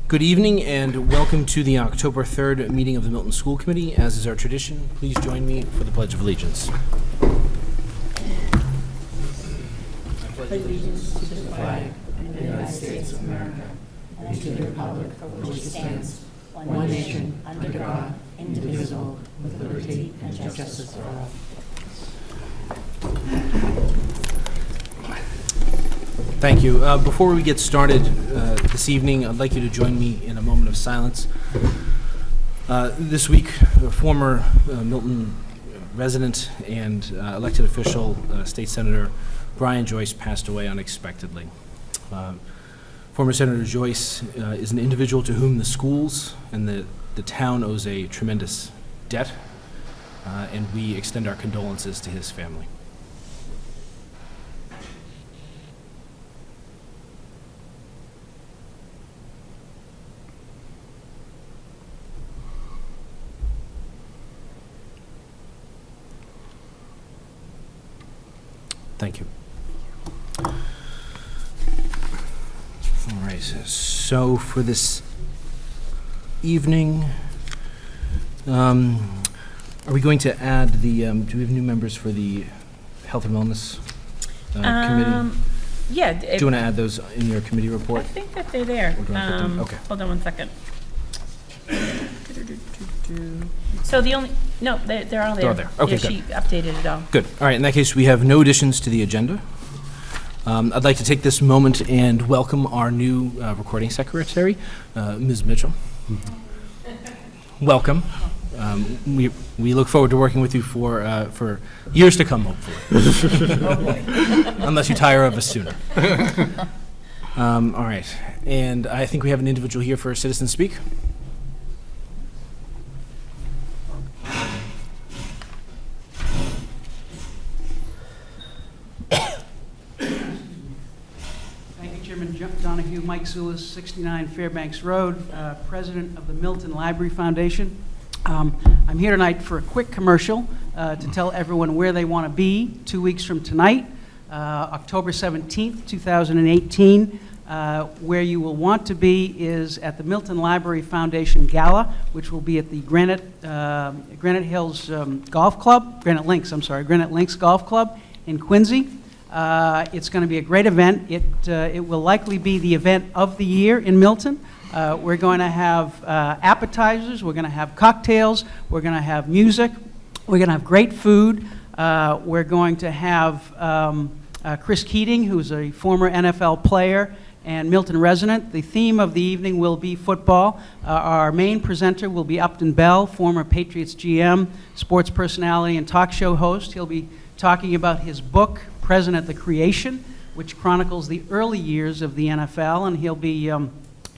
Good evening and welcome to the October 3rd meeting of the Milton School Committee. As is our tradition, please join me for the Pledge of Allegiance. Allegiance to the flag of the United States of America and to the republic for which it stands, one nation, under God, indivisible, with liberty and justice for all. Thank you. Before we get started this evening, I'd like you to join me in a moment of silence. This week, the former Milton resident and elected official, State Senator Brian Joyce, passed away unexpectedly. Former Senator Joyce is an individual to whom the schools and the town owes a tremendous debt, and we extend our condolences to his family. Thank you. All right, so for this evening, are we going to add the, do we have new members for the Health and Wellness Committee? Yeah. Do you want to add those in your committee report? I think that they're there. Or do I put them? Okay. Hold on one second. So the only, no, they're all there. They're all there. Okay, yeah, good. she updated it all. Good. All right, in that case, we have no additions to the agenda. I'd like to take this moment and welcome our new recording secretary, Ms. Mitchell. Welcome. We look forward to working with you for years to come, hopefully. Unless you tire of us sooner. All right, and I think we have an individual here for Citizen Speak. Donahue, Mike Zulis, 69 Fairbanks Road, president of the Milton Library Foundation. I'm here tonight for a quick commercial to tell everyone where they want to be 2 weeks from tonight, October 17th, 2018. Where you will want to be is at the Milton Library Foundation Gala, which will be at the Granite Links Golf Club in Quincy. It's going to be a great event. It will likely be the event of the year in Milton. We're going to have appetizers, we're going to have cocktails, we're going to have music, we're going to have great food. We're going to have Chris Keating, who's a former NFL player and Milton resident. The theme of the evening will be football. Our main presenter will be Upton Bell, former Patriots GM, sports personality, and talk show host. He'll be talking about his book, Present at the Creation, which chronicles the early years of the NFL, and he'll be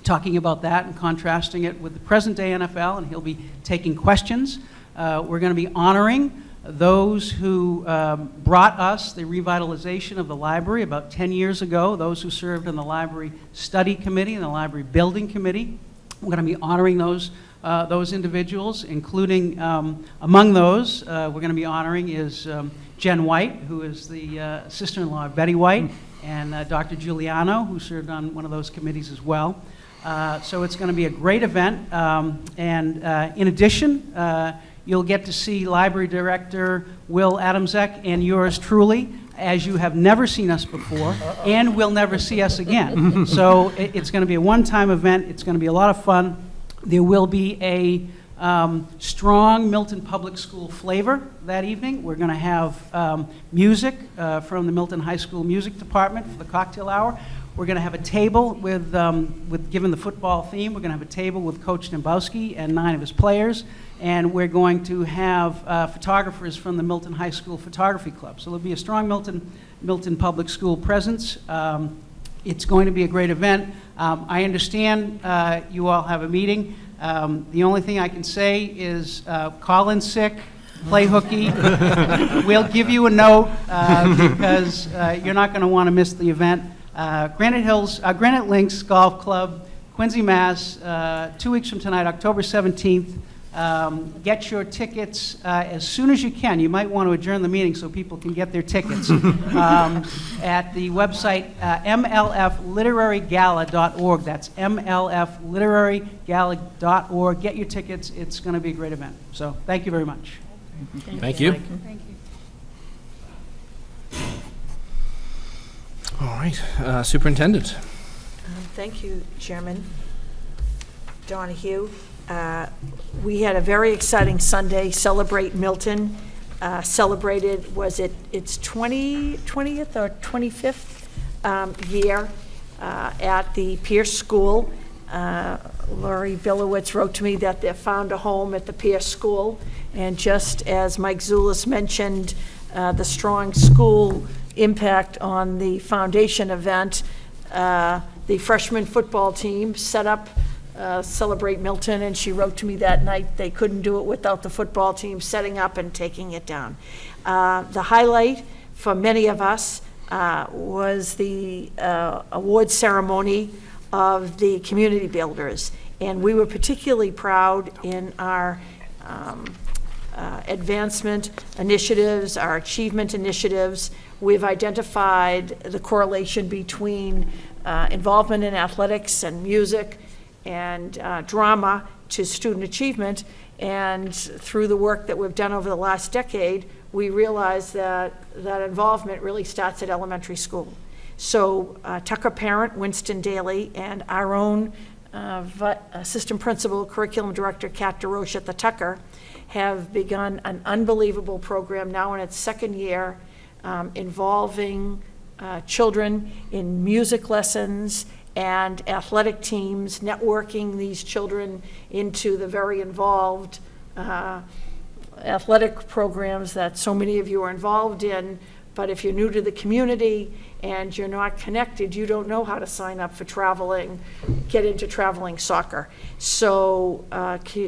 talking about that and contrasting it with the present-day NFL, and he'll be taking questions. We're going to be honoring those who brought us the revitalization of the library about 10 years ago, those who served in the Library Study Committee and the Library Building Committee. We're going to be honoring those individuals, including among those we're going to be honoring is Jen White, who is the sister-in-law of Betty White, and Dr. Giuliano, who served on one of those committees as well. So it's going to be a great event. And in addition, you'll get to see Library Director Will Adamczak and yours truly, as you have never seen us before, and will never see us again. So it's going to be a one-time event. It's going to be a lot of fun. There will be a strong Milton Public School flavor that evening. We're going to have music from the Milton High School Music Department for the cocktail hour. We're going to have a table with given the football theme, we're going to have a table with Coach Nembowski and 9 of his players, and we're going to have photographers from the Milton High School Photography Club. So there'll be a strong Milton Public School presence. It's going to be a great event. I understand you all have a meeting. The only thing I can say is call in sick, play hooky. We'll give you a note because you're not going to want to miss the event. Granite Links Golf Club, Quincy, Mass. 2 weeks from tonight, October 17th, Get your tickets as soon as you can. You might want to adjourn the meeting so people can get their tickets at the website mlfliterarygala.org. That's mlfliterarygala.org. Get your tickets. It's going to be a great event. So thank you very much. Thank you. Thank you. All right, Superintendent. Thank you, Chairman Donahue. We had a very exciting Sunday, Celebrate Milton. Celebrated, was it its 20th or 25th year at the Pierce School. Lori Billowitz wrote to me that they found a home at the Pierce School. And just as Mike Zulis mentioned, the strong school impact on the foundation event, the freshman football team set up Celebrate Milton, and she wrote to me that night they couldn't do it without the football team setting up and taking it down. The highlight for many of us was the award ceremony of the community builders, and we were particularly proud in our advancement initiatives, our achievement initiatives. We've identified the correlation between involvement in athletics and music and drama to student achievement. And through the work that we've done over the last decade, we realized that that involvement really starts at elementary school. So Tucker parent, Winston Daly, and our own assistant principal, curriculum director, Kat DeRoche at the Tucker, have begun an unbelievable program now in its second year, involving children in music lessons and athletic teams, networking these children into the very involved athletic programs that so many of you are involved in. But if you're new to the community and you're not connected, you don't know how to sign up for traveling, get into traveling soccer. So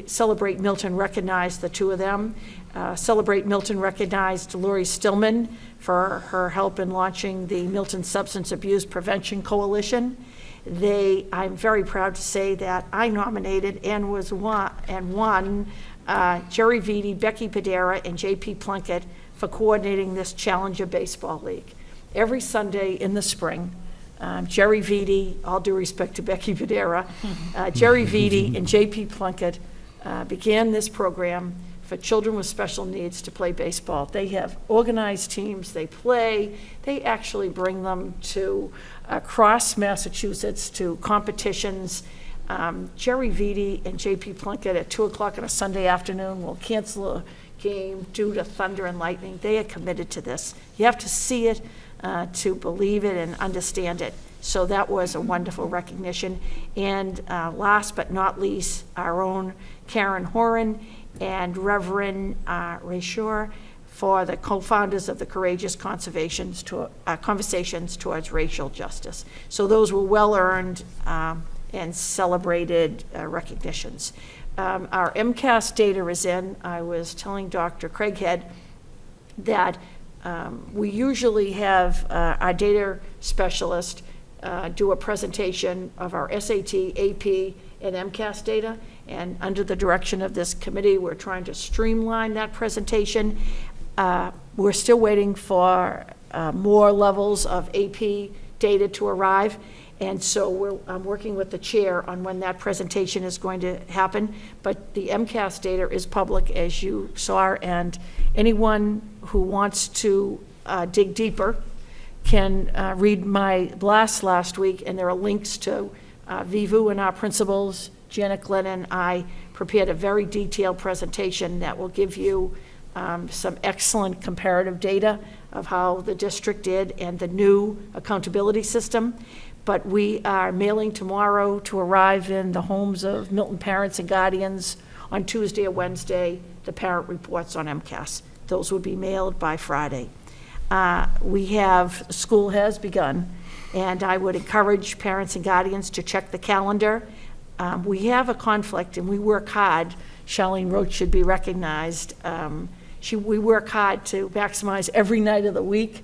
Celebrate Milton recognized the two of them. Celebrate Milton recognized Lori Stillman for her help in launching the Milton Substance Abuse Prevention Coalition. I'm very proud to say that I nominated and won Jerry Vitti, Becky Padera, and J.P. Plunkett for coordinating this Challenger Baseball League. Every Sunday in the spring, Jerry Vitti, all due respect to Becky Padera, Jerry Vitti and J.P. Plunkett began this program for children with special needs to play baseball. They have organized teams, they play, they actually bring them to across Massachusetts to competitions. Jerry Vitti and J.P. Plunkett at 2 o'clock on a Sunday afternoon will cancel a game due to thunder and lightning. They are committed to this. You have to see it to believe it and understand it. So that was a wonderful recognition. And last but not least, our own Karen Horan and Reverend Ray Shore for the co-founders of the Courageous Conversations Towards Racial Justice. So those were well-earned and celebrated recognitions. Our MCAS data is in. I was telling Dr. Craighead that we usually have our data specialist do a presentation of our SAT, AP, and MCAS data. And under the direction of this committee, we're trying to streamline that presentation. We're still waiting for more levels of AP data to arrive. And so I'm working with the chair on when that presentation is going to happen. But the MCAS data is public, as you saw, and anyone who wants to dig deeper can read my blast last week, and there are links to Vivu and our principals. Janet Glenn and I prepared a very detailed presentation that will give you some excellent comparative data of how the district did and the new accountability system. But we are mailing tomorrow to arrive in the homes of Milton parents and guardians on Tuesday or Wednesday the parent reports on MCAS. Those would be mailed by Friday. School has begun, and I would encourage parents and guardians to check the calendar. We have a conflict, and we work hard. Charlene Roach should be recognized. We work hard to maximize every night of the week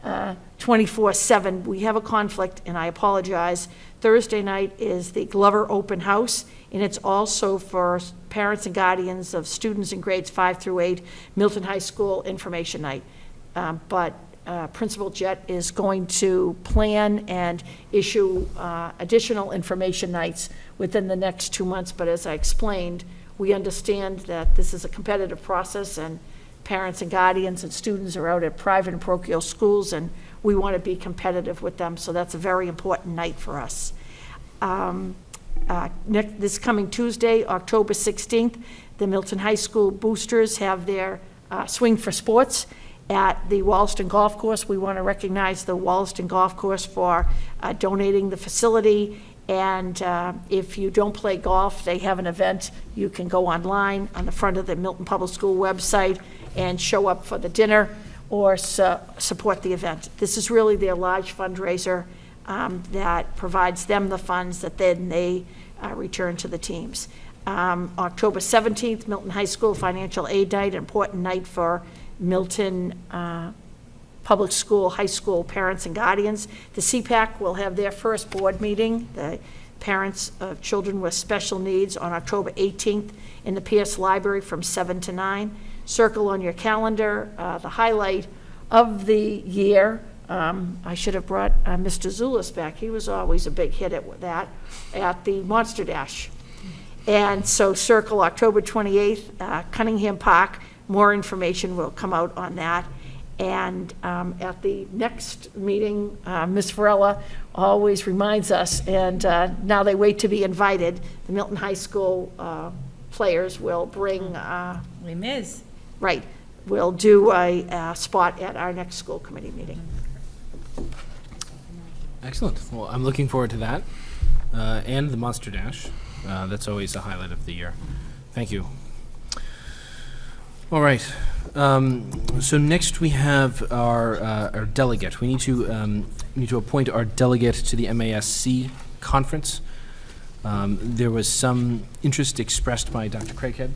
24/7. We have a conflict, and I apologize. Thursday night is the Glover Open House, and it's also for parents and guardians of students in grades 5 through 8, Milton High School Information Night. But Principal Jett is going to plan and issue additional information nights within the next 2 months. But as I explained, we understand that this is a competitive process, and parents and guardians and students are out at private and parochial schools, and we want to be competitive with them. So that's a very important night for us. This coming Tuesday, October 16th, the Milton High School Boosters have their Swing for Sports at the Wollaston Golf Course. We want to recognize the Wollaston Golf Course for donating the facility. And if you don't play golf, they have an event. You can go online on the front of the Milton Public School website and show up for the dinner or support the event. This is really their large fundraiser that provides them the funds that then they return to the teams. October 17th, Milton High School Financial Aid Night, an important night for Milton Public School, high school parents and guardians. The CPAC will have their first board meeting, the parents of children with special needs, on October 18th in the Pierce Library from 7 to 9. Circle on your calendar the highlight of the year. I should have brought Mr. Zulus back. He was always a big hit at that, at the Monster Dash. And so circle October 28th, Cunningham Park. More information will come out on that. And at the next meeting, Ms. Varela always reminds us, and now they wait to be invited, the Milton High School players will bring, Les Mis. right, we'll do a spot at our next school committee meeting. Excellent. Well, I'm looking forward to that, and the Monster Dash. That's always a highlight of the year. Thank you. All right. So next we have our delegate. We need to appoint our delegate to the MASC conference. There was some interest expressed by Dr. Craighead.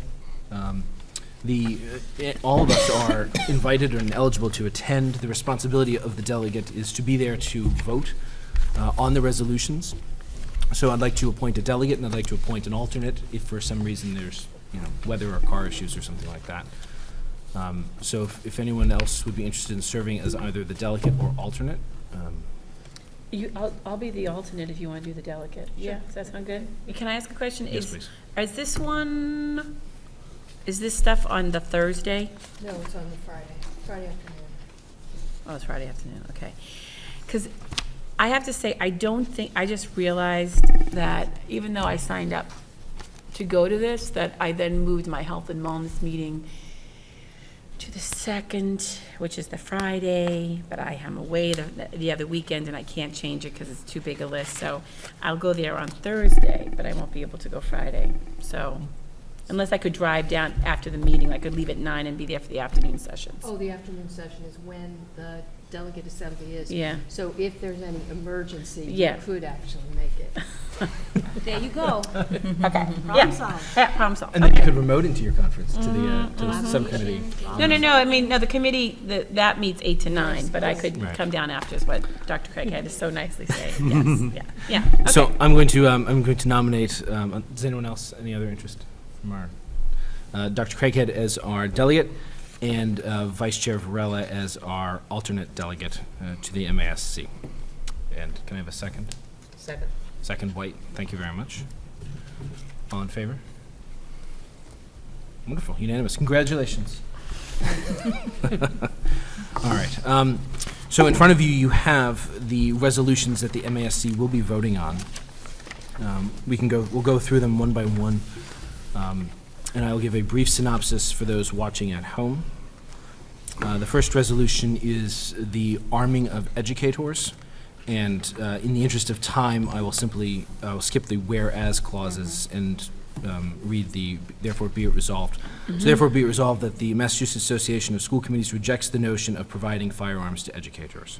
All of us are invited and eligible to attend. The responsibility of the delegate is to be there to vote on the resolutions. So I'd like to appoint a delegate, and I'd like to appoint an alternate if for some reason there's, weather or car issues or something like that. So if anyone else would be interested in serving as either the delegate or alternate. I'll be the alternate if you want to do the delegate. Yeah, does that sound good? Can I ask a question? Yes, please. Is this stuff on the Thursday? No, it's on the Friday afternoon. Oh, it's Friday afternoon, okay. Because I have to say, I just realized that even though I signed up to go to this, that I then moved my health and wellness meeting to the 2nd, which is the Friday, but I am away the other weekend and I can't change it because it's too big a list. So I'll go there on Thursday, but I won't be able to go Friday. So unless I could drive down after the meeting, I could leave at 9 and be there for the afternoon sessions. Oh, the afternoon session is when the delegate assembly is. Yeah. So if there's any emergency, Yeah. you could actually make it. There you go. Okay. Problem solved. Problem solved. And then you could remote into your conference to the subcommittee. No, the committee, that meets 8 to 9, but I could Right. come down after is what Dr. Craig had to so nicely say. Yes, yeah. So Okay. I'm going to nominate, does anyone else, any other interest from our, Dr. Craighead as our delegate and Vice Chair Varela as our alternate delegate to the MASC. And can I have a second? Second. Second, White. Thank you very much. All in favor? Wonderful, unanimous. Congratulations. All right. So in front of you, you have the resolutions that the MASC will be voting on. We'll go through them one by one, and I'll give a brief synopsis for those watching at home. The first resolution is the arming of educators, and in the interest of time, I will skip the whereas clauses and read the therefore be it resolved. So therefore be it resolved that the Massachusetts Association of School Committees rejects the notion of providing firearms to educators.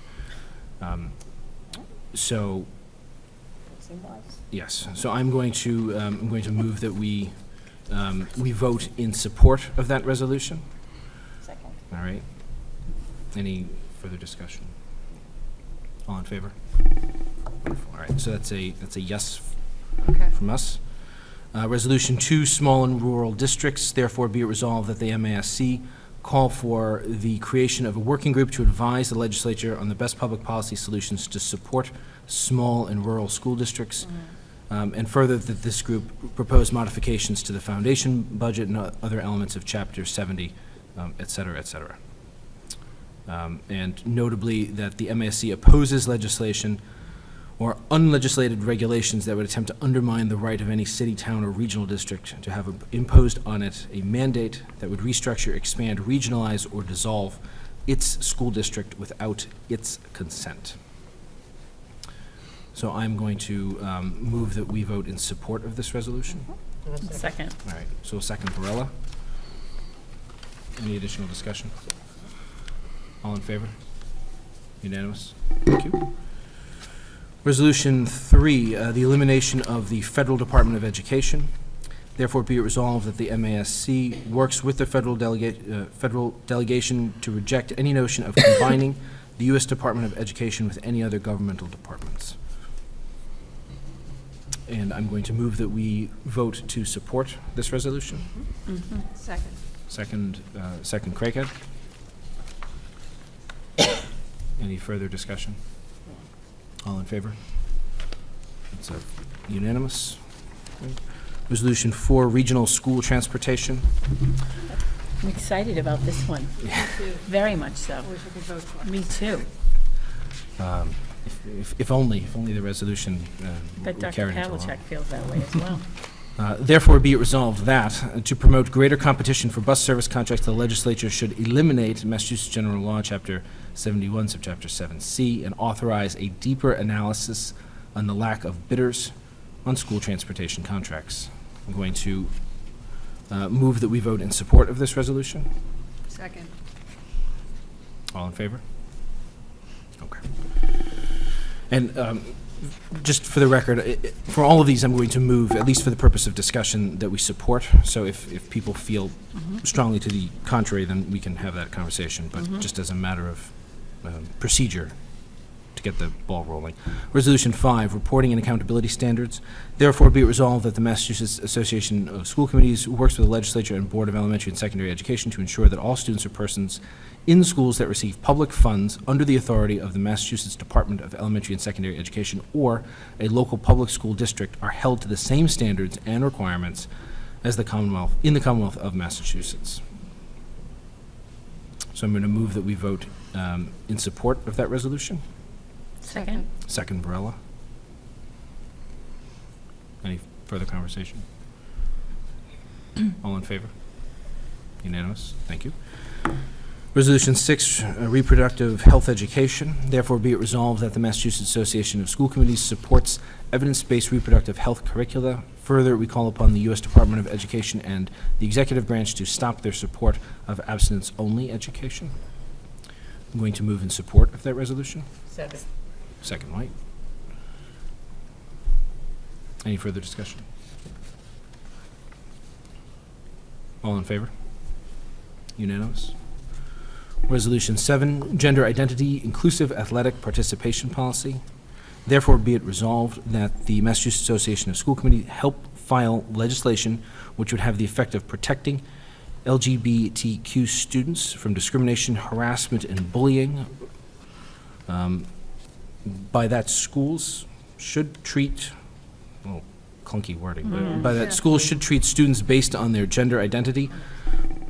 Yes, so I'm going to move that we vote in support of that resolution. Second. All right. Any further discussion? All in favor? Wonderful. All right, so that's a yes Okay. from us. Resolution 2, small and rural districts. Therefore, be it resolved that the MASC call for the creation of a working group to advise the legislature on the best public policy solutions to support small and rural school districts. And further, that this group propose modifications to the foundation budget and other elements of Chapter 70, et cetera, et cetera. And notably, that the MASC opposes legislation or unlegislated regulations that would attempt to undermine the right of any city, town, or regional district to have imposed on it a mandate that would restructure, expand, regionalize, or dissolve its school district without its consent. So I'm going to move that we vote in support of this resolution. Second. All right, so a second, Varela. Any additional discussion? All in favor? Unanimous? Thank you. Resolution 3, the elimination of the Federal Department of Education. Therefore, be it resolved that the MASC works with the federal delegation to reject any notion of combining the U.S. Department of Education with any other governmental departments. And I'm going to move that we vote to support this resolution. Second. Second, Craighead. Any further discussion? All in favor? It's unanimous. Resolution 4, regional school transportation. I'm excited about this one, very much so. Wish I could vote for it. Me too. If only the resolution Bet would Dr. carry into law. Pavlicek feels that way as well. Therefore, be it resolved that, to promote greater competition for bus service contracts, the legislature should eliminate Massachusetts General Law, Chapter 71, Subchapter 7C, and authorize a deeper analysis on the lack of bidders on school transportation contracts. I'm going to move that we vote in support of this resolution. Second. All in favor? Okay. And just for the record, for all of these, I'm going to move, at least for the purpose of discussion, that we support. So if people feel strongly to the contrary, then we can have that conversation. But just as a matter of procedure, to get the ball rolling. Resolution 5, reporting and accountability standards. Therefore, be it resolved that the Massachusetts Association of School Committees works with the legislature and Board of Elementary and Secondary Education to ensure that all students or persons in schools that receive public funds under the authority of the Massachusetts Department of Elementary and Secondary Education or a local public school district are held to the same standards and requirements as the Commonwealth, in the Commonwealth of Massachusetts. So I'm going to move that we vote in support of that resolution. Second. Second, Varela. Any further conversation? All in favor? Unanimous? Thank you. Resolution 6, reproductive health education. Therefore, be it resolved that the Massachusetts Association of School Committees supports evidence-based reproductive health curricula. Further, we call upon the U.S. Department of Education and the executive branch to stop their support of abstinence-only education. I'm going to move in support of that resolution. Second. Second, White. Any further discussion? All in favor? Unanimous? Resolution 7, gender identity inclusive athletic participation policy. Therefore, be it resolved that the Massachusetts Association of School Committees help file legislation which would have the effect of protecting LGBTQ students from discrimination, harassment, and bullying. By that, schools should treat, well, clunky wording, but by that, schools should treat students based on their gender identity,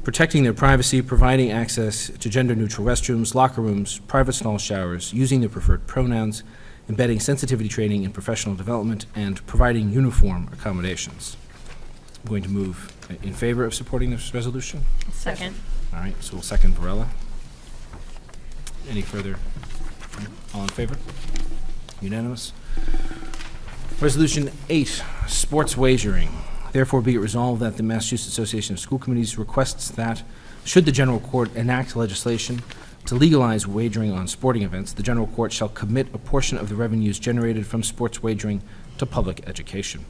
protecting their privacy, providing access to gender-neutral restrooms, locker rooms, private stall showers, using their preferred pronouns, embedding sensitivity training in professional development, and providing uniform accommodations. I'm going to move in favor of supporting this resolution. Second. All right, so we'll second Varela. Any further? All in favor? Unanimous? Resolution 8, sports wagering. Therefore, be it resolved that the Massachusetts Association of School Committees requests that, should the General Court enact legislation to legalize wagering on sporting events, the General Court shall commit a portion of the revenues generated from sports wagering to public education.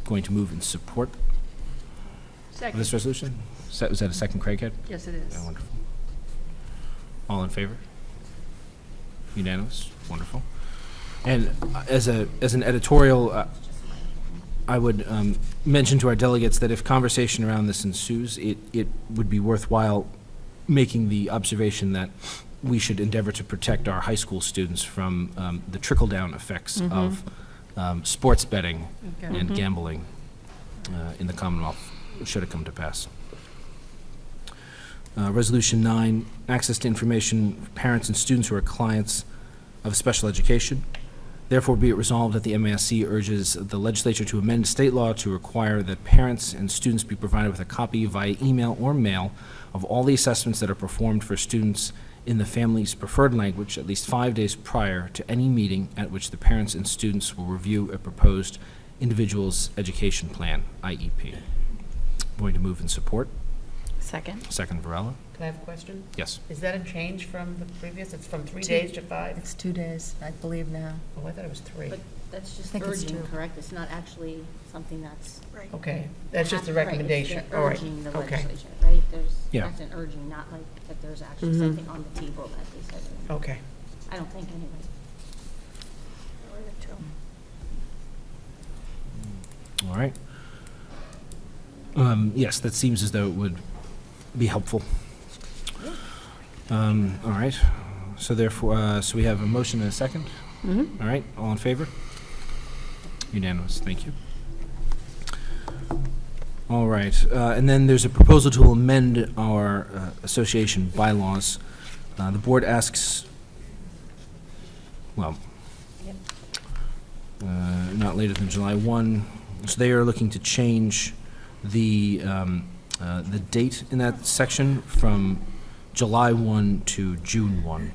Going to move in support of Second. this resolution? Was that a second, Craighead? Yes, it is. Yeah, wonderful. All in favor? Unanimous? Wonderful. And as an editorial, I would mention to our delegates that if conversation around this ensues, it would be worthwhile making the observation that we should endeavor to protect our high school students from the trickle-down effects of sports betting and gambling in the Commonwealth, should it come to pass. Resolution 9, access to information for parents and students who are clients of special education. Therefore, be it resolved that the MASC urges the legislature to amend state law to require that parents and students be provided with a copy via email or mail of all the assessments that are performed for students in the family's preferred language at least 5 days prior to any meeting at which the parents and students will review a proposed individual's education plan, IEP. Going to move and support. Second. Second, Varela. Can I have a question? Yes. Is that a change from the previous? It's from 3 days to 5? It's 2 days, I believe now. Oh, I thought it was 3. But that's just think it's urging, two. correct? It's not actually something that's. Okay, that's just a Right, it's recommendation. the All right, urging the okay, legislature, right? There's, Yeah. that's an urging, not like that there's actually Mhm. something on the table that they said. okay. I don't think anyway. All right. Yes, that seems as though it would be helpful. All right. So therefore, so we have a motion and a second? All right, all in favor? Unanimous, thank you. All right, and then there's a proposal to amend our association bylaws. The board asks, well, not later than July 1, so they are looking to change the date in that section from July 1 to June 1.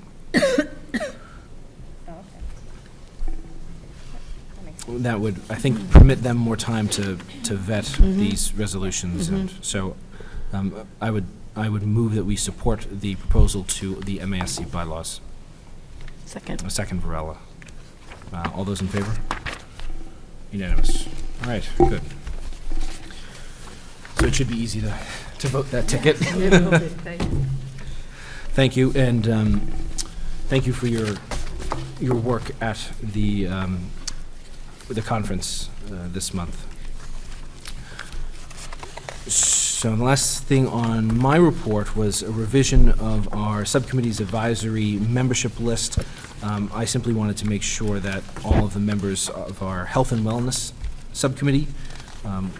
That would, I think, permit them more time to vet these resolutions, and so I would move that we support the proposal to the MASC bylaws. Second. A second, Varela. All those in favor? Unanimous. All right, good. So it should be easy to vote that ticket. Thank you, and thank you for your work at the conference this month. So the last thing on my report was a revision of our subcommittee's advisory membership list. I simply wanted to make sure that all of the members of our health and wellness subcommittee,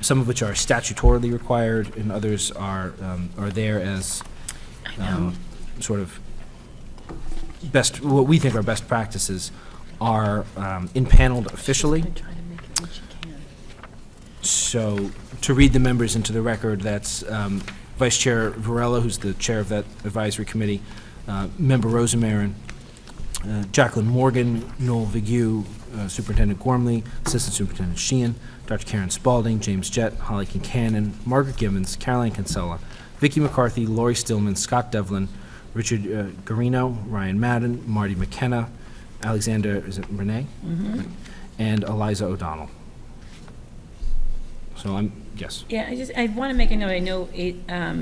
some of which are statutorily required and others are there as sort of what we think are best practices, are impaneled officially. So to read the members into the record, that's Vice Chair Varela, who's the chair of that advisory committee, Member Rosemarin, Jacqueline Morgan, Noel Vigue, Superintendent Gormley, Assistant Superintendent Sheehan, Dr. Karen Spalding, James Jett, Holly Kincannon, Margaret Gibbons, Caroline Kinsella, Vicki McCarthy, Lori Stillman, Scott Devlin, Richard Garino, Ryan Madden, Marty McKenna, Alexander, is it Renee? And Eliza O'Donnell. So yes. Yeah, I want to make a note, I know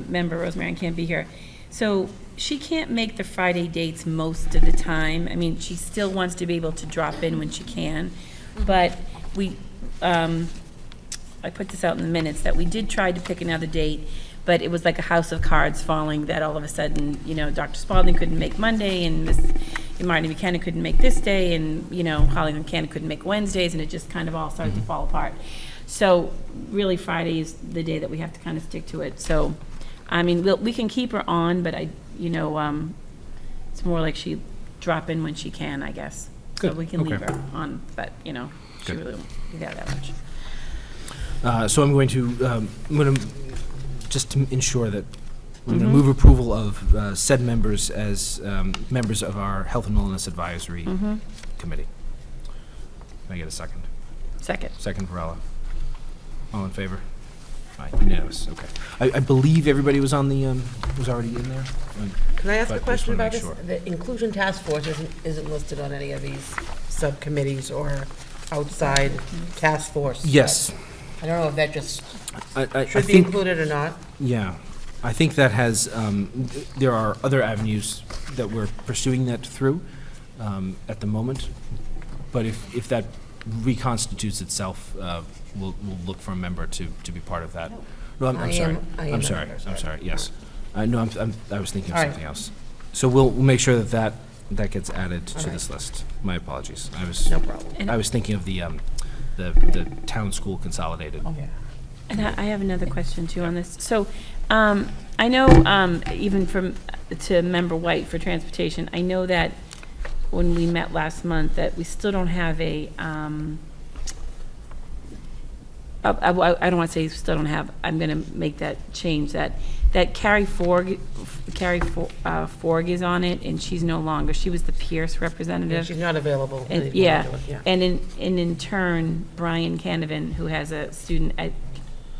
member Rosemary can't be here. So she can't make the Friday dates most of the time. I mean, she still wants to be able to drop in when she can. But I put this out in the minutes, that we did try to pick another date, but it was like a house of cards falling, that all of a sudden, Dr. Spalding couldn't make Monday, and Marty McKenna couldn't make this day, and, Holly McKenna couldn't make Wednesdays, and it just kind of all started to fall apart. So really Friday is the day that we have to kind of stick to it. So, I mean, we can keep her on, but it's more like she drop in when she can, I guess. Good. So we can leave Okay. her on, but, she Good. really won't be there that much. So I'm going to just to ensure that I'm going to move approval of said members as members of our Health and Wellness Advisory Committee. Can I get a second? Second. Second, Varela. All in favor? Aye, unanimous, okay. I believe everybody was on the, was already in there? Can I ask But a just question wanna about make this? sure. The Inclusion Task Force isn't listed on any of these subcommittees or outside task force. Yes. I don't know if that just I should be think, included or not. yeah, I think that has, there are other avenues that we're pursuing that through. at the moment, but if that reconstitutes itself, we'll look for a member to be part of that. No, I I'm am- sorry. I am I'm a sorry. member, I'm sorry. sorry, yes. No, I was thinking of All right. something else. So we'll make sure that gets added to right. this list. My apologies. No problem. I was thinking of the town school consolidated. Yeah. And I have another question too on this. So, I know, even to Member White for transportation, I know that when we met last month, that we still don't have I don't want to say still don't have, I'm going to make that change, that Carrie Forg is on it, and she's no longer, she was the Pierce Yeah, representative. she's not available. And, anymore yeah, to do it, yeah. and in turn, Brian Canavan, who has a student at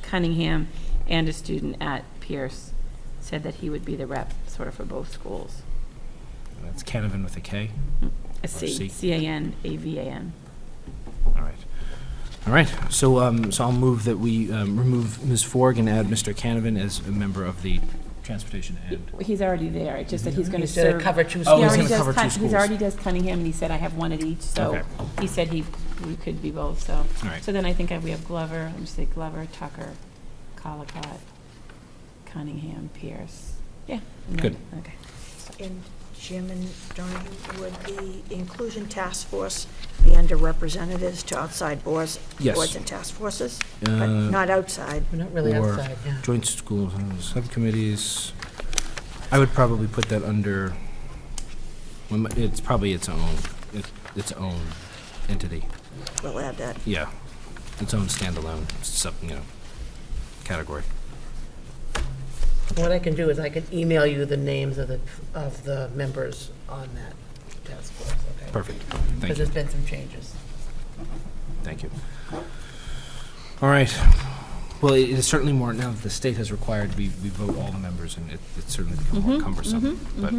Cunningham and a student at Pierce, said that he would be the rep, sort of for both schools. That's Canavan with a K? A C, C. C-A-N-A-V-A-N. All right. All right, so I'll move that we remove Ms. Forg and add Mr. Canavan as a member of the transportation and. He's already there, it's just that he's going to He's gonna serve. cover two Oh, He he's already gonna does cover two He schools. already does Cunningham, and he said, I have one at each, so Okay. he said we could be both, so. All right. So then I think we have Glover, let me say Glover, Tucker, Collicott, Cunningham, Pierce. Yeah. Good. Okay. And Jim and Donahue, would the inclusion task force be under representatives to outside boards? Yes. Boards and task forces, but Uh, not outside? We're not really or outside, yeah. Joint school subcommittees. I would probably put that under, it's probably its own entity. We'll add that. Yeah, its own standalone category. What I can do is I can email you the names of the members on that task force, okay? Perfect. Because Thank you. there's been some changes. Thank you. All right. Well, it is certainly more, now that the state has required we vote all the members, and it's certainly become more cumbersome, but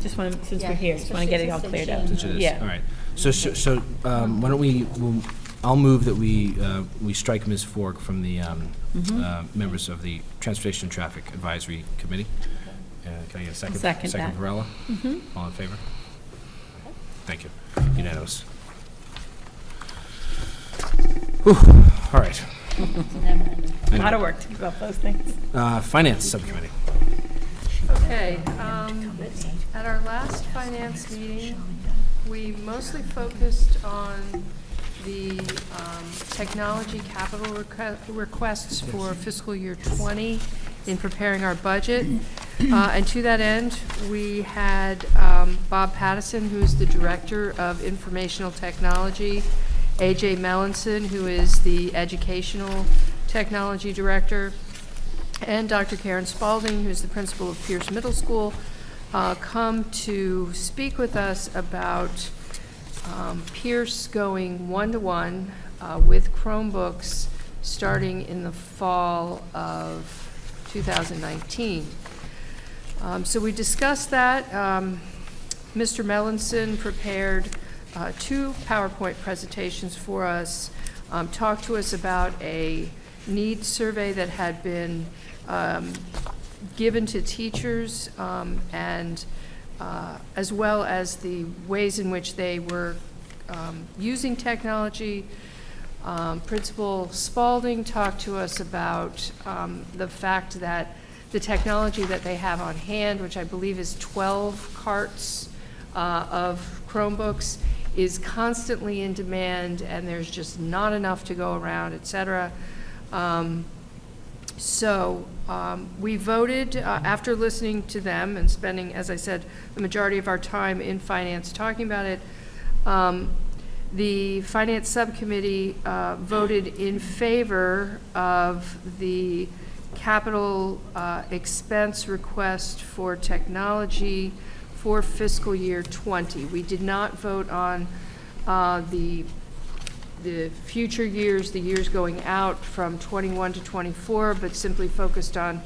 Just want to, since we're Yeah, here, just want to get it all especially cleared since out. they it is. Yeah. All right. So why don't I'll move that we strike Ms. Forg from the members of the Transportation and Traffic Advisory Committee. Can I get a second? Second that. Varela? All in favor? Thank you. Unanimous. Whew. All right. A lot of work to do about those things. Finance Subcommittee. Okay, at our last finance meeting, we mostly focused on the technology capital requests for fiscal year '20 in preparing our budget. And to that end, we had Bob Pattison, who is the Director of Informational Technology, A.J. Melanson, who is the Educational Technology Director, and Dr. Karen Spalding, who's the principal of Pierce Middle School, come to speak with us about Pierce going one-to-one with Chromebooks starting in the fall of 2019. So we discussed that. Mr. Melanson prepared 2 PowerPoint presentations for us, talked to us about a needs survey that had been given to teachers, and as well as the ways in which they were using technology. Principal Spalding talked to us about the fact that the technology that they have on hand, which I believe is 12 carts of Chromebooks, is constantly in demand, and there's just not enough to go around, et cetera. So we voted, after listening to them and spending, as I said, the majority of our time in finance talking about it, the Finance Subcommittee voted in favor of the capital expense request for technology for fiscal year '20. We did not vote on the future years, the years going out from '21 to '24, but simply focused on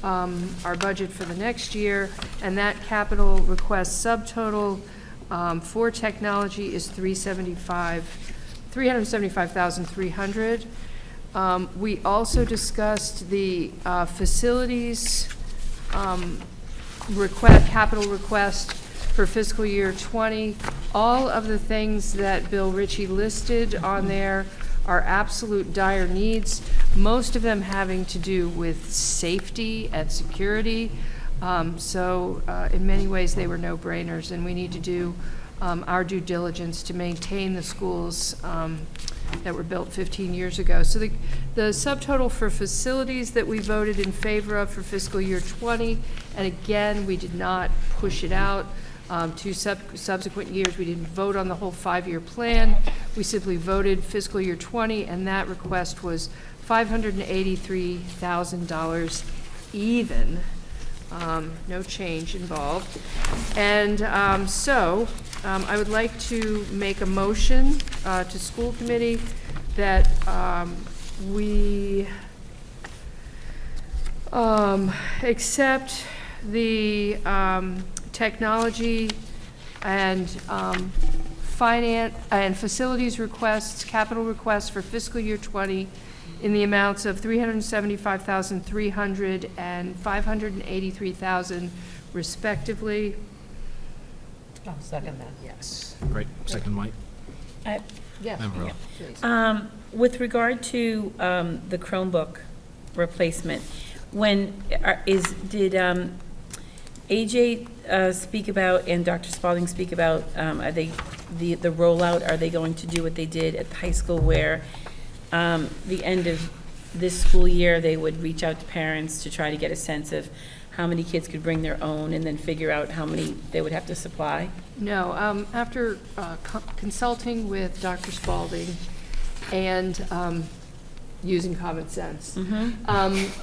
our budget for the next year. And that capital request subtotal for technology is $375,300. We also discussed the facilities capital request for fiscal year '20. All of the things that Bill Ritchie listed on there are absolute dire needs, most of them having to do with safety and security. So in many ways, they were no-brainers, and we need to do our due diligence to maintain the schools that were built 15 years ago. So the subtotal for facilities that we voted in favor of for fiscal year '20, and again, we did not push it out to subsequent years. We didn't vote on the whole 5-year plan. We simply voted fiscal year '20, and that request was $583,000 even. No change involved. And I would like to make a motion to school committee that we accept the technology and finance and facilities requests, capital requests for fiscal year '20 in the amounts of $375,300 and $583,000 respectively. I'll second that. Yes. Great. Second, White. Yes. Member Earl. Please. With regard to the Chromebook replacement, did AJ speak about and Dr. Spalding speak about, are they, the rollout, are they going to do what they did at the high school where the end of this school year, they would reach out to parents to try to get a sense of how many kids could bring their own and then figure out how many they would have to supply? No, after consulting with Dr. Spalding and using common sense,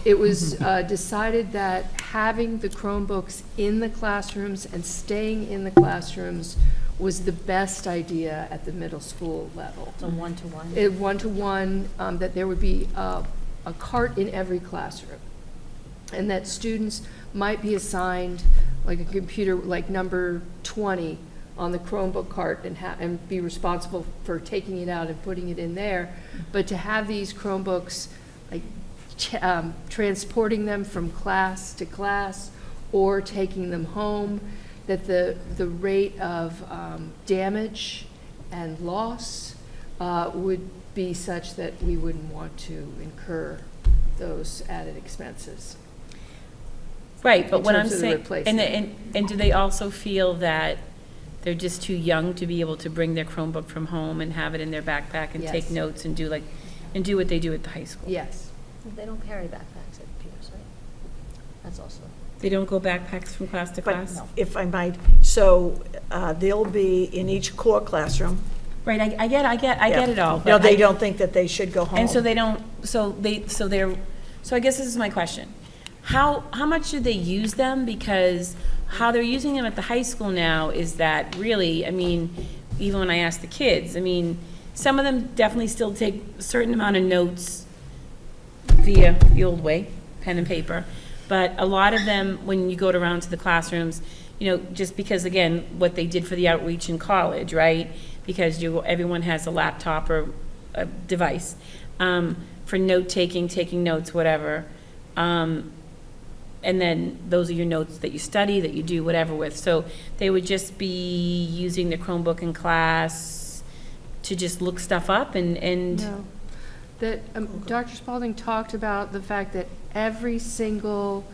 it was decided that having the Chromebooks in the classrooms and staying in the classrooms was the best idea at the middle school level. So one-to-one. One-to-one, that there would be a cart in every classroom, and that students might be assigned like a computer, like number 20 on the Chromebook cart and be responsible for taking it out and putting it in there. But to have these Chromebooks, like transporting them from class to class or taking them home, that the rate of damage and loss would be such that we wouldn't want to incur those added expenses. Right, but In what I'm terms of the saying, replacement. and do they also feel that they're just too young to be able to bring their Chromebook from home and have it in their backpack and take Yes. notes and do what they do at the high school? Yes. They don't carry backpacks at Peters, right? That's also. They don't go backpacks from class to But class? if I might, so they'll be in each core classroom. Right, I get it all. No, but they I- don't think that they should go home. And so they don't, so I guess this is my question. How much do they use them? Because how they're using them at the high school now is that really, I mean, even when I ask the kids, I mean, some of them definitely still take a certain amount of notes via the old way, pen and paper. But a lot of them, when you go around to the classrooms, you know, just because, again, what they did for the outreach in college, right? Because everyone has a laptop or a device for note-taking, taking notes, whatever. And then those are your notes that you study, that you do whatever with. So they would just be using the Chromebook in class to just look stuff up and. No. That Dr. Spalding talked about the fact that every single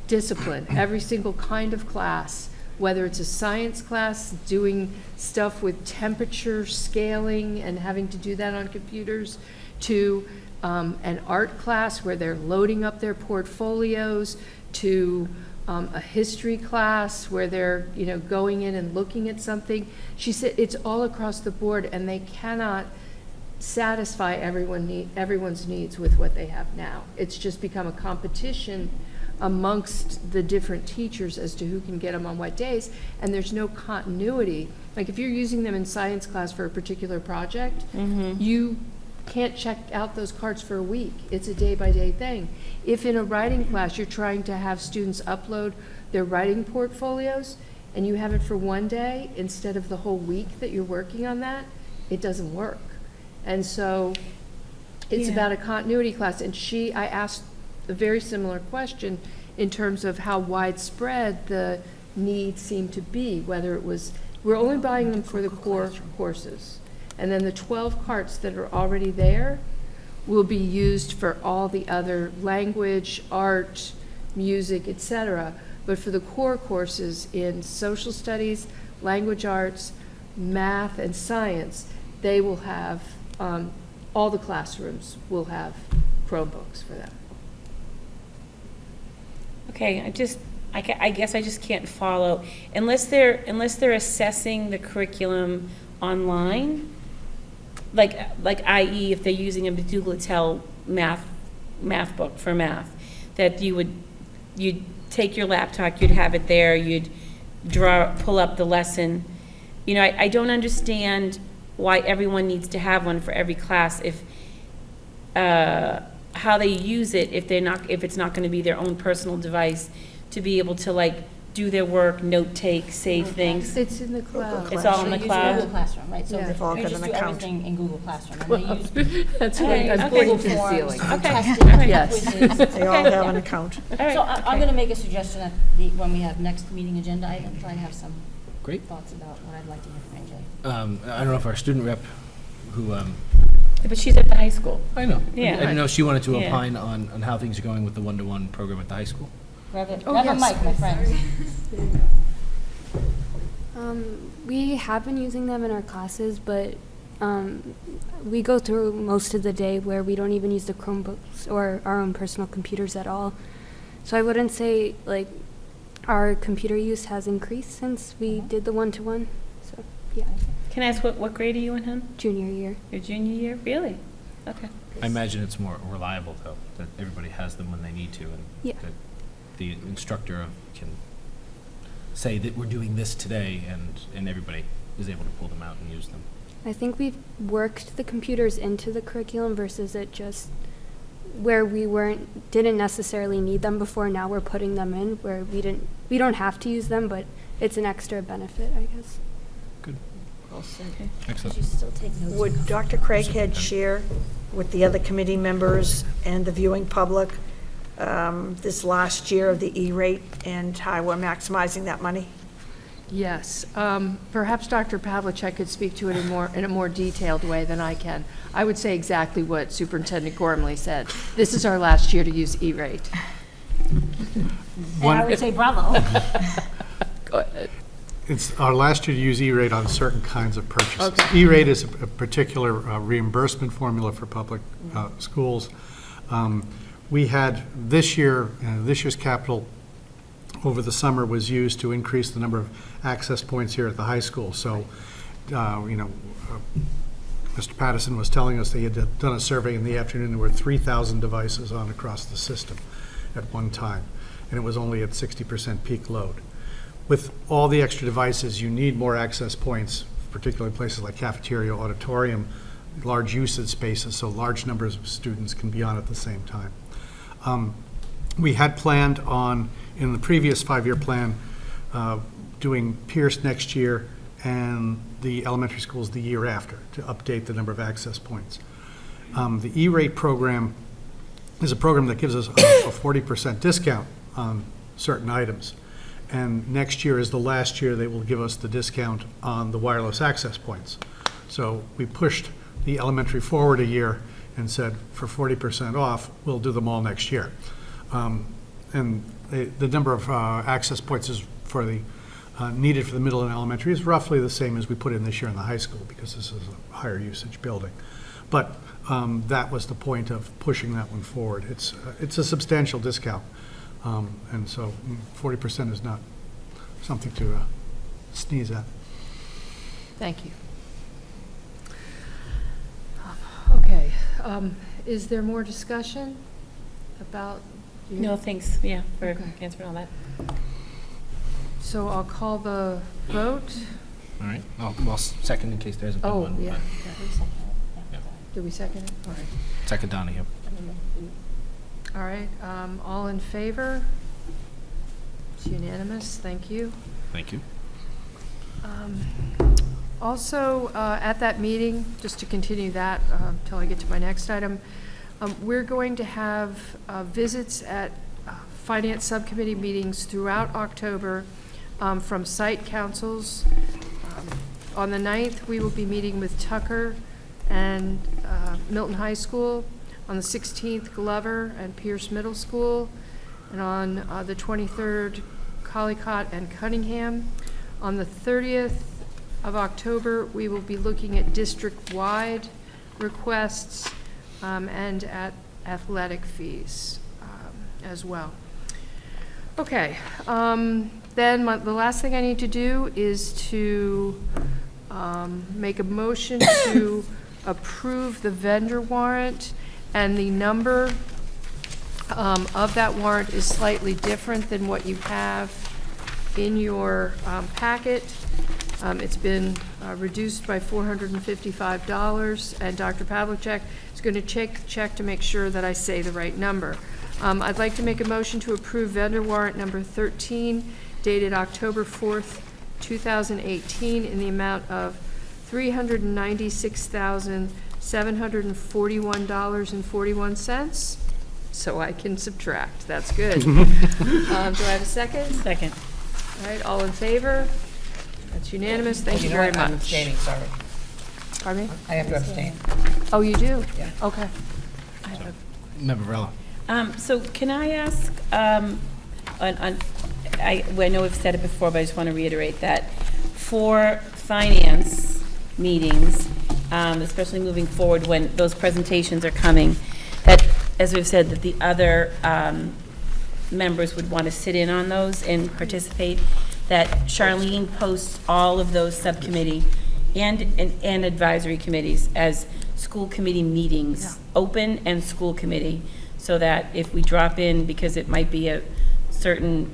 discipline, every single kind of class, whether it's a science class doing stuff with temperature scaling and having to do that on computers, to an art class where they're loading up their portfolios, to a history class where they're, you know, going in and looking at something. She said it's all across the board, and they cannot satisfy everyone's needs with what they have now. It's just become a competition amongst the different teachers as to who can get them on what days, and there's no continuity. Like if you're using them in science class for a particular project, you can't check out those cards for a week. It's a day-by-day thing. If in a writing class you're trying to have students upload their writing portfolios and you have it for one day instead of the whole week that you're working on that, it doesn't work. And so it's about a continuity class. And I asked a very similar question in terms of how widespread the need seemed to be, whether it was, we're only buying them for the core courses. And then the 12 carts that are already there will be used for all the other language, art, music, etc. But for the core courses in social studies, language arts, math, and science, they will have, all the classrooms will have Chromebooks for them. Okay, I guess I just can't follow, unless they're assessing the curriculum online, like i.e. if they're using a Duglitel math book for math, that you'd take your laptop, you'd have it there, you'd pull up the lesson. You know, I don't understand why everyone needs to have one for every class if, how they use it if it's not going to be their own personal device to be able to like do their work, note take, save things. It's in the cloud. It's all in the They use cloud. Google Classroom, right? So Yeah. They've all you got just an do account. everything in Google Classroom. And they use That's All right, right, I'm okay. pointing to the Google ceiling. Forms, Okay. testing, All right. Yes. quizzes. They all Okay. have an account. All right, So I'm okay. going to make a suggestion when we have next meeting agenda items. I have some Great. thoughts about what I'd like to hear from AJ. I don't know if our student rep, who, But she's at the high school. I know. Yeah. I didn't know if she wanted to Yeah. opine on how things are going with the one-to-one program at the high school. Reverend yes. Mike, my friend. We have been using them in our classes, but we go through most of the day where we don't even use the Chromebooks or our own personal computers at all. So I wouldn't say like our computer use has increased since we did the one-to-one. So yeah, Can I ask what grade are you in, hon? junior year. Your junior year? Really? Okay. I imagine it's more reliable, though, that everybody has them when they need to, and Yeah. that the instructor can say that we're doing this today, and everybody is able to pull them out and use them. I think we've worked the computers into the curriculum versus it just where we didn't necessarily need them before. Now we're putting them in where we don't have to use them, but it's an extra benefit, I guess. Good. Okay. Excellent. You still take notes. Would Dr. Craighead share with the other committee members and the viewing public this last year of the E-rate and how we're maximizing that money? Yes. Perhaps Dr. Pavlicek could speak to it in a more detailed way than I can. I would say exactly what Superintendent Gormley said. This is our last year to use E-rate. And I would say bravo. Go ahead. It's our last year to use E-rate on certain kinds of purchases. Okay. E-rate is a particular reimbursement formula for public schools. We had this year's capital over the summer was used to increase the number of access points here at the high school. So, Mr. Pattison was telling us they had done a survey in the afternoon. There were 3,000 devices on across the system at one time, and it was only at 60% peak load. With all the extra devices, you need more access points, particularly places like cafeteria, auditorium, large usage spaces, so large numbers of students can be on at the same time. We had planned on, in the previous 5-year plan, doing Pierce next year and the elementary schools the year after to update the number of access points. The E-rate program is a program that gives us a 40% discount on certain items. And next year is the last year they will give us the discount on the wireless access points. So we pushed the elementary forward a year and said, for 40% off, we'll do them all next year. And the number of access points is for the needed for the middle and elementary is roughly the same as we put in this year in the high school, because this is a higher usage building. But that was the point of pushing that one forward. It's a substantial discount. And so 40% is not something to sneeze at. Thank you. Okay. Is there more discussion about? No, thanks, yeah, for Okay. answering all that. So I'll call the vote. All right. Well, second in case there hasn't been Oh, one. yeah. but Yeah. Did we second it? All right. Second Donahue. All right. All in favor? It's unanimous. Thank you. Thank you. Also, at that meeting, just to continue that until I get to my next item, we're going to have visits at finance subcommittee meetings throughout October from site councils. On the 9th, we will be meeting with Tucker and Milton High School. On the 16th, Glover and Pierce Middle School. And on the 23rd, Collycott and Cunningham. On the 30th of October, we will be looking at district-wide requests and at athletic fees as well. Okay, then the last thing I need to do is to make a motion to approve the vendor warrant, and the number of that warrant is slightly different than what you have in your packet. It's been reduced by $455, and Dr. Pavlicek is going to check to make sure that I say the right number. I'd like to make a motion to approve vendor warrant number 13, dated October 4th, 2018, in the amount of $396,741.41. So I can subtract. That's good. Do I have a second? Second. All right, all in favor? That's unanimous. Thank you know very what? I'm much. abstaining, sorry. Pardon me? I have to abstain. Oh, you do? Yeah. Okay. Member Varela. So can I ask, I know we've said it before, but I just want to reiterate that for finance meetings, especially moving forward when those presentations are coming, that, as we've said, that the other members would want to sit in on those and participate, that Charlene posts all of those subcommittee and advisory committees as school committee meetings, open and school committee, so that if we drop in, because it might be a certain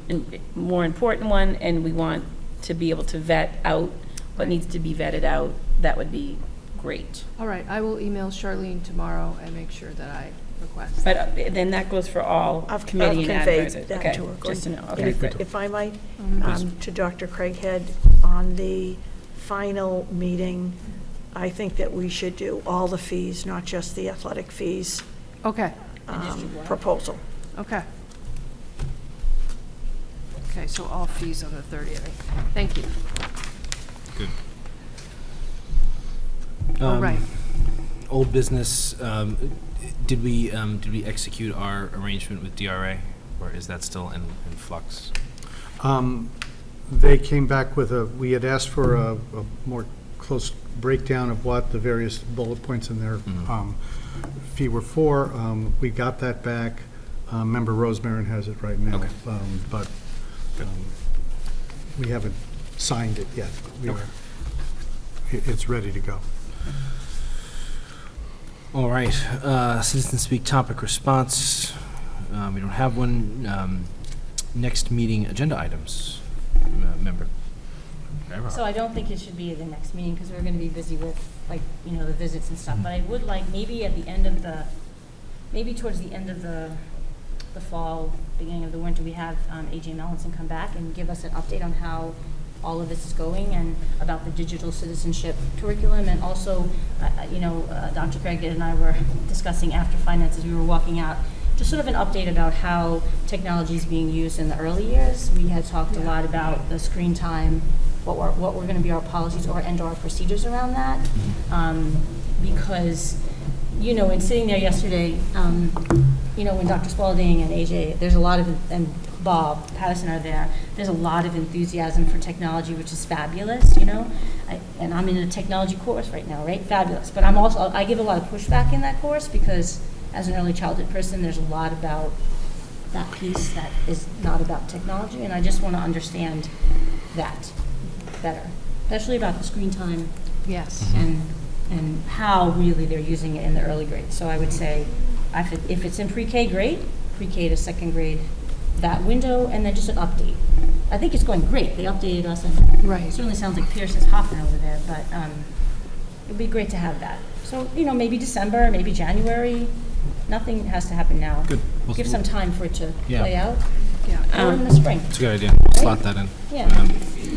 more important one, and we want to be able to vet out what needs to be vetted out, that would be great. All right, I will email Charlene tomorrow and make sure that I request. But then that goes for all I've committee and conveyed advisors. that Okay, to her. just to know, And okay. if I might, to Dr. Craighead, on the final meeting, I think that we should do all the fees, not just the athletic fees Okay, proposal. okay. Okay, so all fees on the 30th. Thank you. Good. All right. Old business, did we execute our arrangement with DRA, or is that still in flux? They came back with we had asked for a more close breakdown of what the various bullet points in their fee were for. We got that back. Member Rosemarin has it right now. Okay. But we haven't signed it yet. It's ready to go. All right, citizen speak topic response. We don't have one. Next meeting agenda items, member. So I don't think it should be the next meeting, because we're going to be busy with, like, the visits and stuff. But I would like, maybe at the end of maybe towards the end of the fall, beginning of the winter, we have A.J. Mellinson come back and give us an update on how all of this is going, and about the digital citizenship curriculum. And also, Dr. Craig and I were discussing after finance as we were walking out, just sort of an update about how technology is being used in the early years. We had talked a lot about the screen time, what were going to be our policies and our procedures around that, because, in sitting there yesterday, when Dr. Spalding and AJ, there's a lot of, and Bob Patterson are there, there's a lot of enthusiasm for technology, which is fabulous, and I'm in a technology course right now, right? Fabulous. But I give a lot of pushback in that course, because as an early childhood person, there's a lot about that piece that is not about technology, and I just want to understand that better, especially about the screen time. Yes. And how really they're using it in the early grades. So I would say, if it's in pre-K, great, pre-K to second grade, that window, and then just an update. I think it's going great. They updated us, and Right. it certainly sounds like Pierce is hopping over there, but it'd be great to have that. So, maybe December, maybe January. Nothing has to happen now. Good. Give some time for it to play out. Yeah. Or in the spring. It's a good idea. We'll slot that in. Yeah.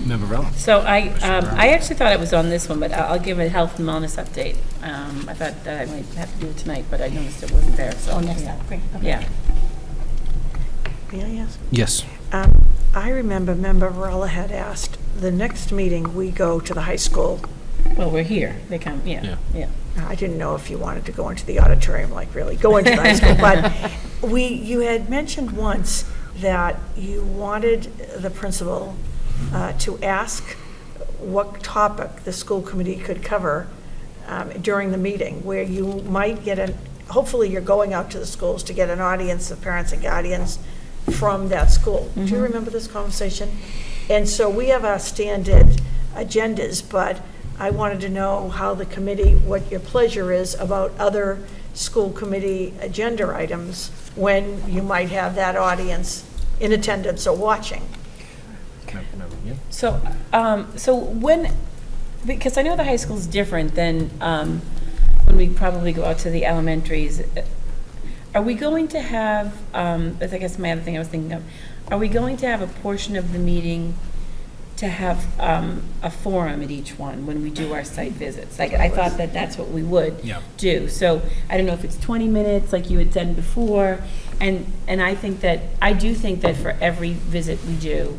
Member Varela. So I actually thought it was on this one, but I'll give a health and wellness update. I thought that I might have to do it tonight, but I noticed it wasn't there, so. Oh, next time. Great. Okay. Yeah. May I ask? Yes. I remember Member Varela had asked, the next meeting, we go to the high school. Well, we're here, they come, Yeah. yeah. I didn't know if you wanted to go into the auditorium, like really go into the high school, but you had mentioned once that you wanted the principal to ask what topic the school committee could cover during the meeting, where you might get hopefully you're going out to the schools to get an audience of parents and guardians from that school. Do you remember this conversation? And so we have our standard agendas, but I wanted to know how the committee, what your pleasure is about other school committee agenda items when you might have that audience in attendance or watching. So, when, because I know the high school's different than when we probably go out to the elementaries, are we going to have, that's I guess my other thing I was thinking of, are we going to have a portion of the meeting to have a forum at each one when we do our site visits? Like, I thought that that's what we would do. So I don't know if it's 20 minutes, like you had said before, and I do think that for every visit we do,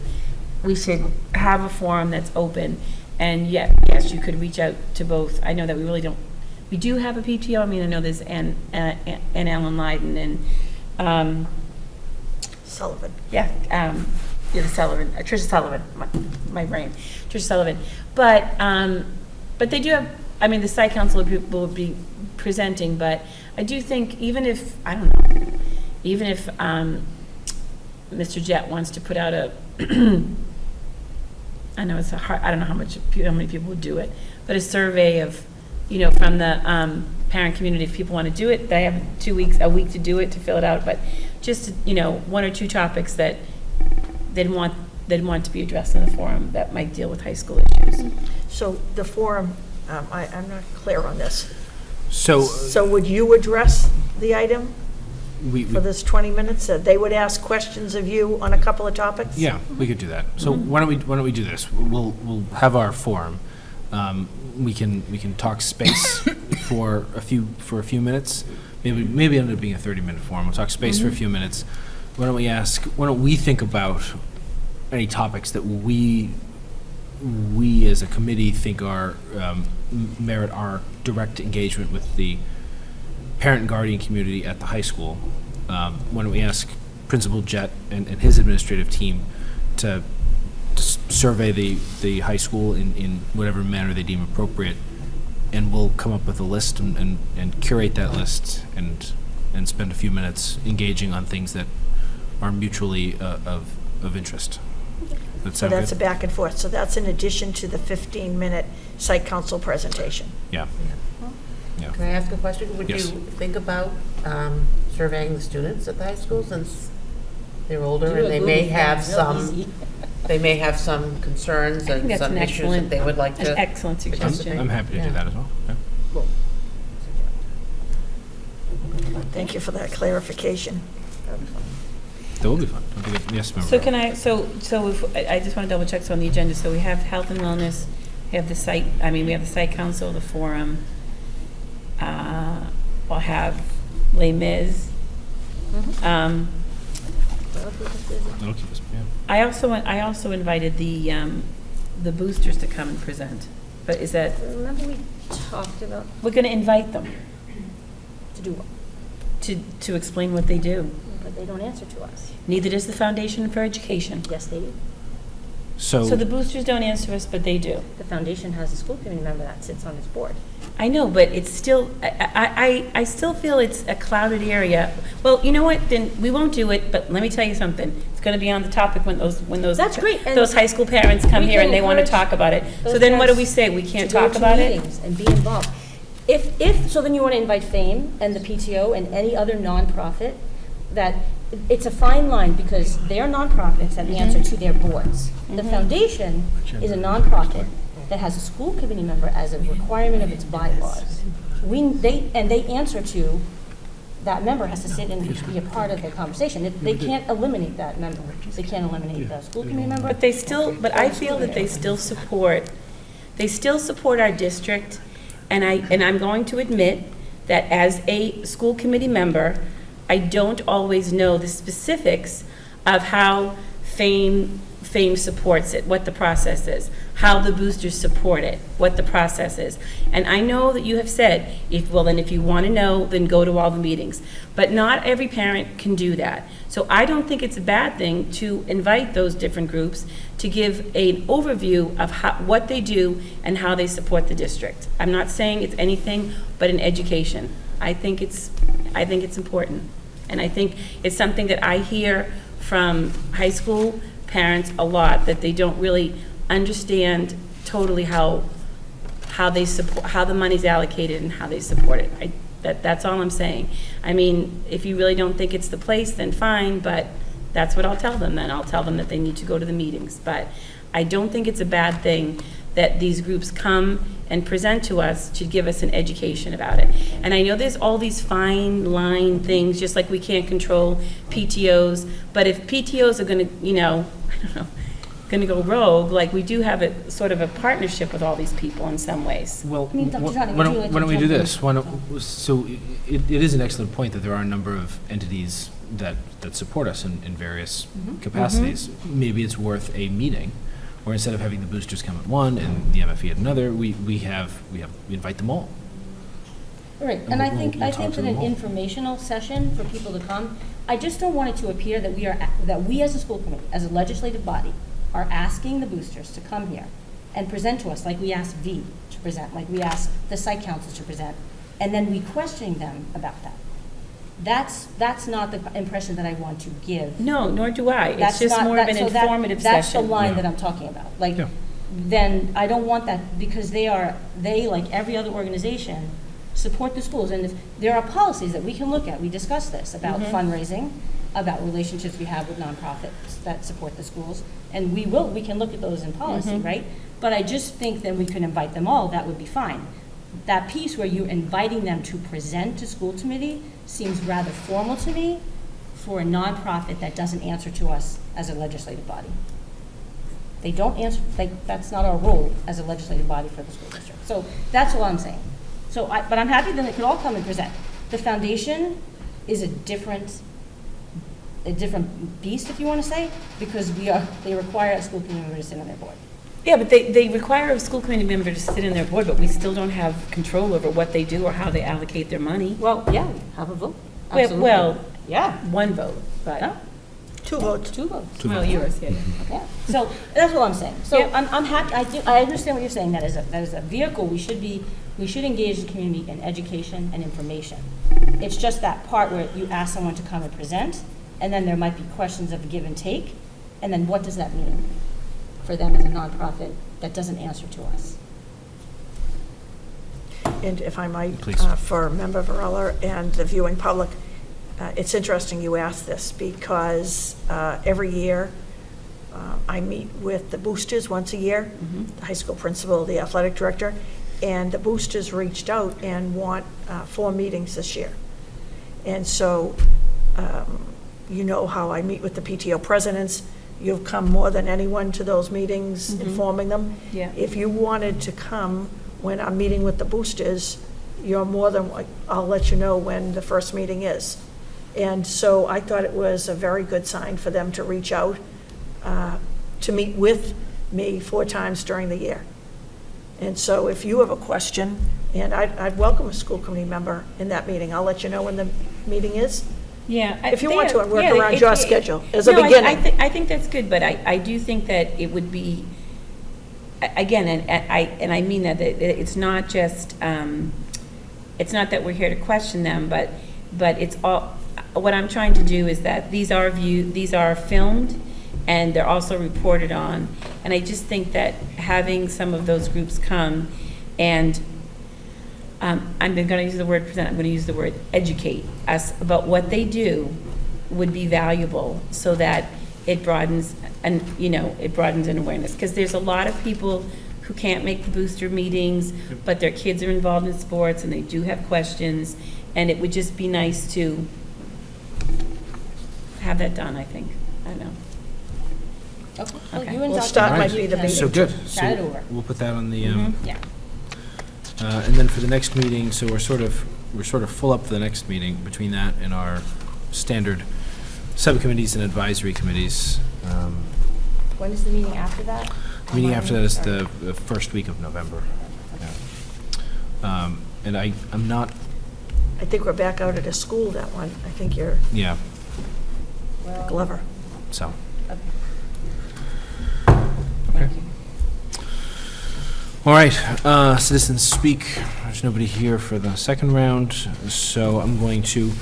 we should have a forum that's open. And yes, you could reach out to both. I know that we do have a PTO. I mean, I know there's Ann Ellen Lyden and Sullivan. Sullivan, Tricia Sullivan, my brain, Tricia Sullivan. But they do have, I mean, the site council will be presenting, but I do think even if Mr. Jett wants to put out a, I know it's I don't know how many people would do it, but a survey of, from the parent community, if people want to do it, they have a week to do it, to fill it out, but just, one or two topics that they'd want to be addressed in the forum that might deal with high school issues. So the forum, I'm not clear on this. So would you address the item we for this 20 minutes? They would ask questions of you on a couple of topics? yeah, we could do that. So why don't we do this? We'll have our forum. We can talk space for a few minutes. Maybe it ended up being a 30-minute forum. We'll talk space for a few minutes. Why don't we think about any topics that we as a committee think are merit our direct engagement with the parent and guardian community at the high school. Why don't we ask Principal Jett and his administrative team to survey the high school in whatever manner they deem appropriate, and we'll come up with a list and curate that list and spend a few minutes engaging on things that are mutually of interest. That So sound that's a good? back and forth. So that's in addition to the 15-minute site council presentation. Yeah. Can I ask a question? Would you Yes. think about surveying the students at the high school, since they're older and they may have some concerns I think and that's some an issues that excellent, they would like an to? excellent suggestion. I'm happy to do Yeah. that as well. Yeah. Thank you for that clarification. That will be fun. I think yes, Member So Rowe. can I, so if, I just want to double check, so on the agenda, so we have health and wellness, we have the site, we have the site council, the forum, we'll have Les Mis. That'll keep us, yeah. I also invited the boosters to come and present, but is that, Remember we talked about we're going to invite them to do what? to explain what they do. But they don't answer to us. Neither does the Foundation for Education. Yes, they do. So the boosters don't answer us, but they do. The foundation has a school committee member that sits on its board. I know, but it's still, I still feel it's a clouded area. Well, you know what, then we won't do it, but let me tell you something. It's going to be on the topic when those That's great, and those high school parents come we here can and they want to encourage talk about it. So those then what do we parents say? We can't to go talk to about it? meetings and be involved. So then you want to invite FAME and the PTO and any other nonprofit that, it's a fine line because they're nonprofits that answer to their boards. The foundation is a nonprofit that has a school committee member as a requirement of its bylaws. They answer to, that member has to sit and be a part of the conversation. They can't eliminate that member. They can't eliminate the school committee member. But I feel that they still support our district, and I'm going to admit that as a school committee member, I don't always know the specifics of how Fame supports it, what the process is, how the boosters support it, what the process is. And I know that you have said, if you want to know, then go to all the meetings. But not every parent can do that. So I don't think it's a bad thing to invite those different groups to give an overview of what they do and how they support the district. I'm not saying it's anything but an education. I think it's important. And I think it's something that I hear from high school parents a lot, that they don't really understand totally how they support, how the money's allocated and how they support it. That's all I'm saying. I mean, if you really don't think it's the place, then fine, but that's what I'll tell them then. I'll tell them that they need to go to the meetings. But I don't think it's a bad thing that these groups come and present to us to give us an education about it. And I know there's all these fine line things, just like we can't control PTOs, but if PTOs are gonna, I don't know, gonna go rogue, like we do have a sort of a partnership with all these people in some ways. Well, I mean, Dr. Johnny, why would you like to don't we do jump in? this? So it is an excellent point that there are a number of entities that support us in various capacities. Maybe it's worth a meeting, where instead of having the boosters come at one and the MFE at another, we invite them all. Right, And and I we'll think talk to that them an all. informational session for people to come, I just don't want it to appear that we as a school committee, as a legislative body, are asking the boosters to come here and present to us like we asked V to present, like we asked the site councils to present, and then we questioning them about that. That's not the impression that I want to give. No, nor do I. It's That's just not- more of that- an so that- informative That's the session. line Yeah. that I'm talking about. Like, Yeah. then I don't want that, because they, like every other organization, support the schools. And if there are policies that we can look at, we discussed this, about fundraising, about relationships we have with nonprofits that support the schools. And we can look at those in policy, right? But I just think that we can invite them all, that would be fine. That piece where you're inviting them to present to school committee seems rather formal to me for a nonprofit that doesn't answer to us as a legislative body. They don't answer, that's not our role as a legislative body for the school district. So that's all I'm saying. But I'm happy that they could all come and present. The foundation is a different beast, if you want to say, because they require a school committee member to sit on their board. Yeah, but they require a school committee member to sit in their board, but we still don't have control over what they do or how they allocate their money. Well, yeah, have a vote. Absolutely. Well, Yeah. one vote, but, Yeah. Two votes. Two votes. well, yours, yeah. Yeah, so that's what I'm saying. So Yeah. I'm happy, I understand what you're saying, that is a vehicle, we should engage the community in education and information. It's just that part where you ask someone to come and present, and then there might be questions of give and take, and then what does that mean for them as a nonprofit that doesn't answer to us? And if I might, Please. for Member Varela and the viewing public, it's interesting you asked this, because every year I meet with the boosters once a year, the high school principal, the athletic director, and the boosters reached out and want 4 meetings this year. And so, you know how I meet with the PTO presidents. You've come more than anyone to those meetings, informing them. Yeah. If you wanted to come when I'm meeting with the boosters, you're more than, I'll let you know when the first meeting is. And so I thought it was a very good sign for them to reach out, to meet with me 4 times during the year. And so if you have a question, and I'd welcome a school committee member in that meeting, I'll let you know when the meeting is. Yeah. If you want to, and work around your schedule as a No, beginning. I think that's good, but I do think that it would be, again, and I mean that it's not just, it's not that we're here to question them, but it's all, what I'm trying to do is that these are filmed, and they're also reported on, and I just think that having some of those groups come and I'm going to use the word present, I'm going to use the word educate us about what they do would be valuable, so that it broadens an awareness. Because there's a lot of people who can't make the booster meetings, but their kids are involved in sports and they do have questions, and it would just be nice to have that done, I think. I don't know. Okay. Well, Okay. you and Well, Dr. start Johnny might be the can meeting. So good. Chat it over. We'll put that on the, Yeah. and then for the next meeting, so we're sort of full up for the next meeting between that and our standard subcommittees and advisory committees. When is the meeting after that? Meeting after that is the first week of November. Yeah. And I'm not, I think we're back out at a school, that one. I think you're yeah, Glover. so. Thank you. All right, citizens speak. There's nobody here for the second round, so I'm going to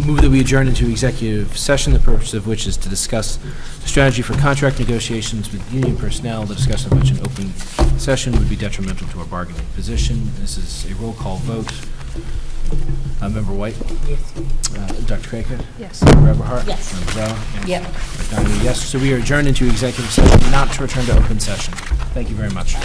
move that we adjourn into executive session, the purpose of which is to discuss strategy for contract negotiations with union personnel. The discussion of which an open session would be detrimental to our bargaining position. This is a roll call vote. Member White? Yes. Dr. Craighead? Yes. Member Eberhart? Yes. Member Bell? Yep. Dr. Donoghue, yes. So we are adjourned into executive session, not to return to open session. Thank you very much.